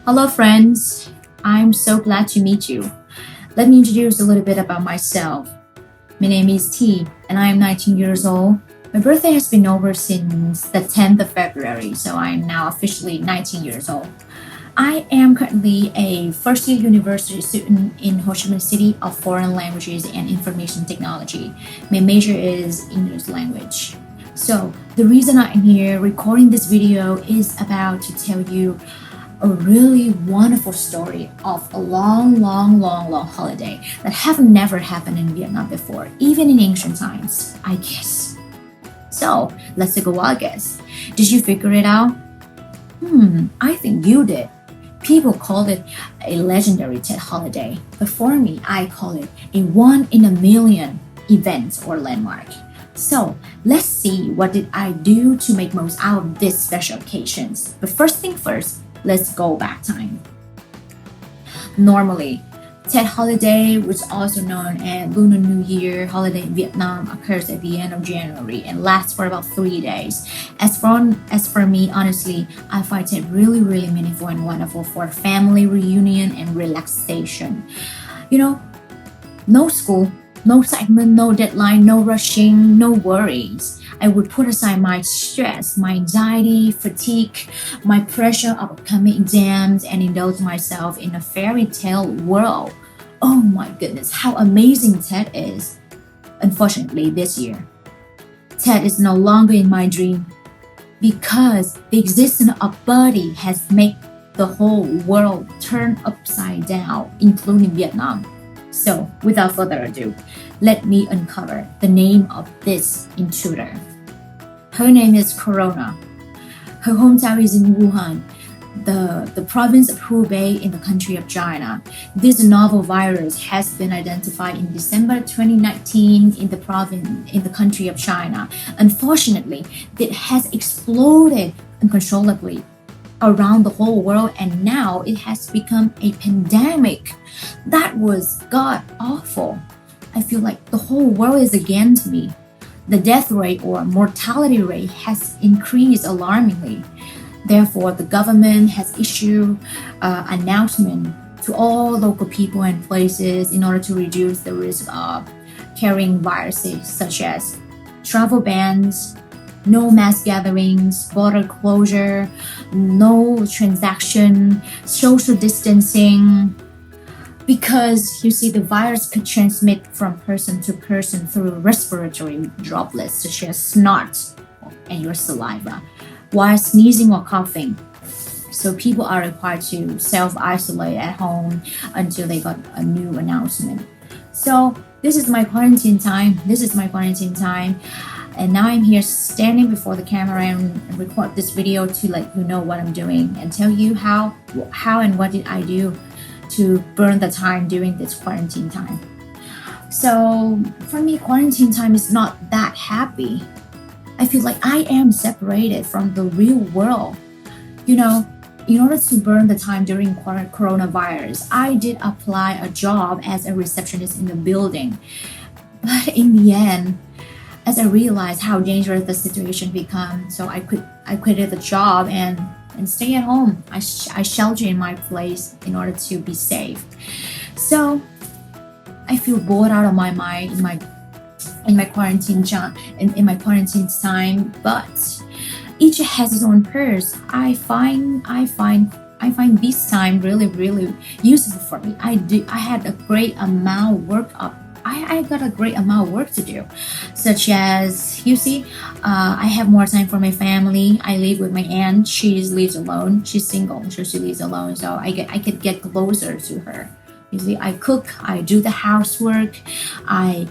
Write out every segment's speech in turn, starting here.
Hello friends, I'm so glad to meet you. Let me introduce a little bit about myself. My name is T and I am 19 years old. My birthday has been over since the 10th of February, so I am now officially 19 years old. I am currently a first-year university student in Ho Chi Minh City of Foreign Languages and Information Technology. My major is English language. So the reason I'm here recording this video is about to tell you a really wonderful story of a long holiday that have never happened in Vietnam before, even in ancient times, I guess. So let's take a wild guess. Did you figure it out? I think you did. People call it a legendary Tet holiday, but for me, I call it a one-in-a-million event or landmark. So let's see what did I do to make most out of this special occasions. But first thing first, let's go back time. Normally, Tet holiday, which is also known as Lunar New Year holiday in Vietnam, occurs at the end of January and lasts for about 3 days. As for me, honestly, I find it really meaningful and wonderful for family reunion and relaxation. You know, no school, no assignment, no deadline, no rushing, no worries. I would put aside my stress, my anxiety, fatigue, my pressure of upcoming exams and indulge myself in a fairy tale world. Oh my goodness, how amazing Tet is. Unfortunately, this year, Tet is no longer in my dream because the existence of Birdie has made the whole world turn upside down, including Vietnam. So, without further ado, let me uncover the name of this intruder. Her name is Corona. Her hometown is in Wuhan, the province of Hubei in the country of China. This novel virus has been identified in December 2019 in the country of China. Unfortunately, it has exploded uncontrollably around the whole world, and now it has become a pandemic. That was god awful. I feel like the whole world is against me. The death rate or mortality rate has increased alarmingly. Therefore, the government has issued an announcement to all local people and places in order to reduce the risk of carrying viruses such as travel bans, no mass gatherings, border closure, no transaction, social distancing. Because you see, the virus could transmit from person to person through respiratory droplets such as snot and your saliva while sneezing or coughing. So people are required to self-isolate at home until they got a new announcement. So this is my quarantine time. And now I'm here standing before the camera and record this video to let you know what I'm doing and tell you how and what did I do to burn the time during this quarantine time. So for me, quarantine time is not that happy. I feel like I am separated from the real world. You know, in order to burn the time during coronavirus, I did apply a job as a receptionist in the building. But in the end, as I realized how dangerous the situation became, so I quitted the job and stay at home. I shelter in my place in order to be safe. So I feel bored out of my mind in my quarantine time, but each has its own perks. I find this time really useful for me. I had a great amount of work up. I got a great amount of work to do, such as, you see, I have more time for my family. I live with my aunt. She lives alone. She's single, so she lives alone. So I could get closer to her. You see, I cook. I do the housework. I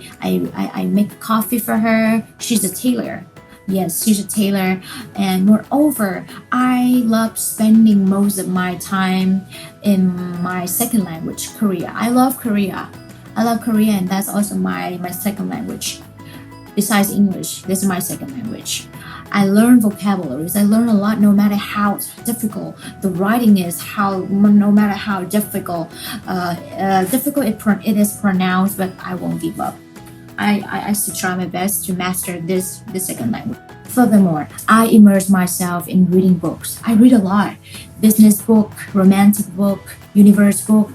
make coffee for her. She's a tailor. Yes, she's a tailor. And moreover, I love spending most of my time in my second language, Korea. I love Korea, and that's also my second language. Besides English, this is my second language. I learn vocabularies. I learn a lot no matter how difficult the writing is, no matter how difficult it is pronounced, but I won't give up. I still try my best to master this second language. Furthermore, I immerse myself in reading books. I read a lot. business book, romantic book, universe book,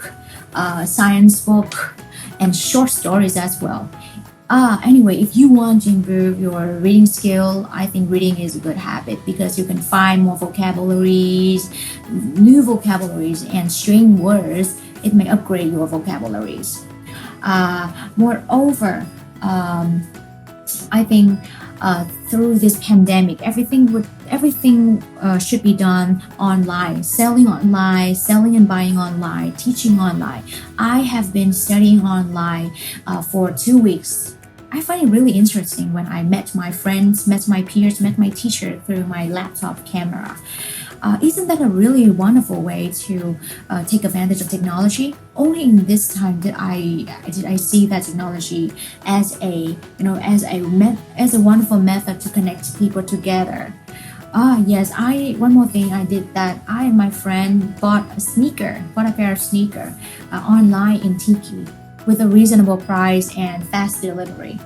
science book, and short stories as well. Anyway, if you want to improve your reading skill, I think reading is a good habit because you can find more vocabularies, new vocabularies, and string words. It may upgrade your vocabularies. Moreover, I think through this pandemic, everything should be done online, selling and buying online, teaching online. I have been studying online for 2 weeks. I find it really interesting when I met my friends, met my peers, met my teacher through my laptop camera. Isn't that a really wonderful way to take advantage of technology? Only in this time did I see that technology as a wonderful method to connect people together. Yes, one more thing I did that I and my friend bought a pair of sneakers online in Tiki with a reasonable price and fast delivery.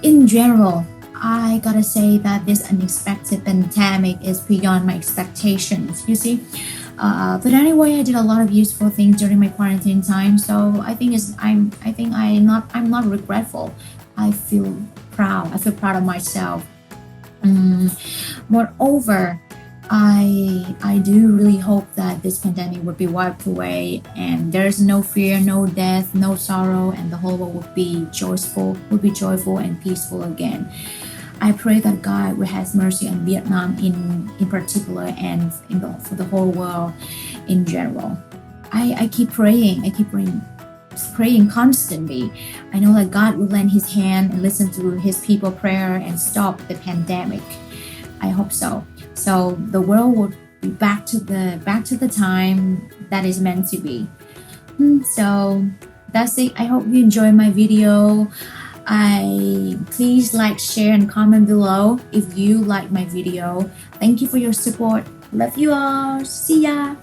In general, I gotta say that this unexpected pandemic is beyond my expectations, you see. But anyway, I did a lot of useful things during my quarantine time, so I'm not regretful. I feel proud. I feel proud of myself. Moreover, I do really hope that this pandemic would be wiped away and there's no fear, no death, no sorrow, and the whole world would be joyful and peaceful again. I pray that God will have mercy on Vietnam in particular and for the whole world in general. I keep praying. Praying constantly. I know that God will lend His hand and listen to His people prayer and stop the pandemic. I hope so. So the world will be back to the time that is meant to be. So that's it. I hope you enjoy my video. Please like, share, and comment below if you like my video. Thank you for your support. Love you all. See ya.